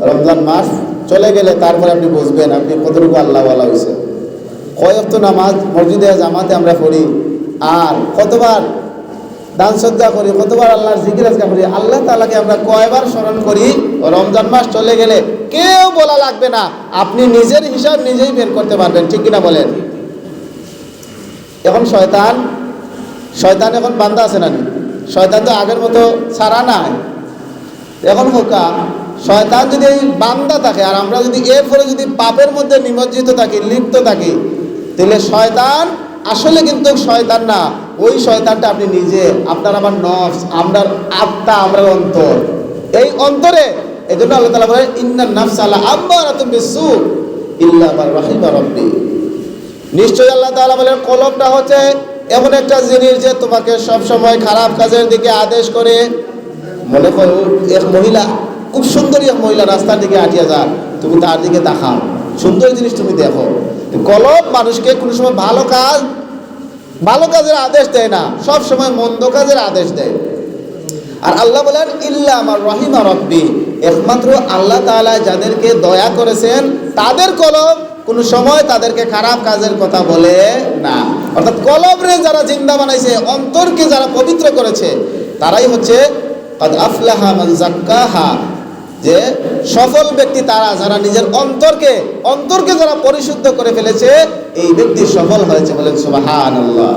রমজান মাস চলে গেলে তারপরে আপনি বুঝবেন আপনি কতটুকু আল্লাহওয়ালা হয়েছে। কয় ওয়াক্ত নামাজ মসজিদে জামাতে আমরা পড়ি, আর কতবার দান শ্রদ্ধা করি, কতবার আল্লাহর জিকির আজকার করি, আল্লাহ তাআলাকে আমরা কয়বার স্মরণ করি। রমজান মাস চলে গেলে কেউ বলা লাগবে না, আপনি নিজের হিসাব নিজেই বের করতে পারবেন, ঠিক কিনা বলেন? এখন শয়তান এখন বান্দা আছে না? শয়তান তো আগের মতো ছাড়া নাই। এখন হোকা শয়তান যদি বান্দা থাকে আর আমরা যদি এরপরে যদি পাপের মধ্যে নিমজ্জিত থাকি, লিপ্ত থাকি, তাহলে শয়তান আসলে কিন্তু শয়তান না, ওই শয়তানটা আপনি নিজে, আপনার আমার নফস, আপনার আত্মা, আমরা অন্তর। এই অন্তরে এই জন্য আল্লাহ তাআলা বলেন ইন্নান নাফসা লাআম্মারাতুম বিসসু ইল্লা মা রাহিমা রাব্বি। নিশ্চয়ই আল্লাহ তাআলা বলেন কলবটা হচ্ছে এমন একটা জিনিস যে তোমাকে সব সময় খারাপ কাজের দিকে আদেশ করে। মনে করো এক মহিলা, খুব সুন্দরী এক মহিলা রাস্তার দিকে হাঁটিয়ে যায়, তুমি তার দিকে তাকাও, সুন্দর জিনিস তুমি দেখো। কলব মানুষকে কোনো সময় ভালো কাজের আদেশ দেয় না, সব সময় মন্দ কাজের আদেশ দেয়। আর আল্লাহ বলেন ইল্লা আমার রহিমা রব্বি, একমাত্র আল্লাহ তাআলা যাদেরকে দয়া করেছেন তাদের কলব কোনো সময় তাদেরকে খারাপ কাজের কথা বলে না। অর্থাৎ কলবরে যারা জিন্দা বানাইছে, অন্তরকে যারা পবিত্র করেছে, তারাই হচ্ছে কাদ আফলাহা মান যাক্কাহা, যে সফল ব্যক্তি তারা যারা নিজের অন্তরকে যারা পরিশুদ্ধ করে ফেলেছে, এই ব্যক্তি সফল হয়েছে। বলেন সুবহানাল্লাহ।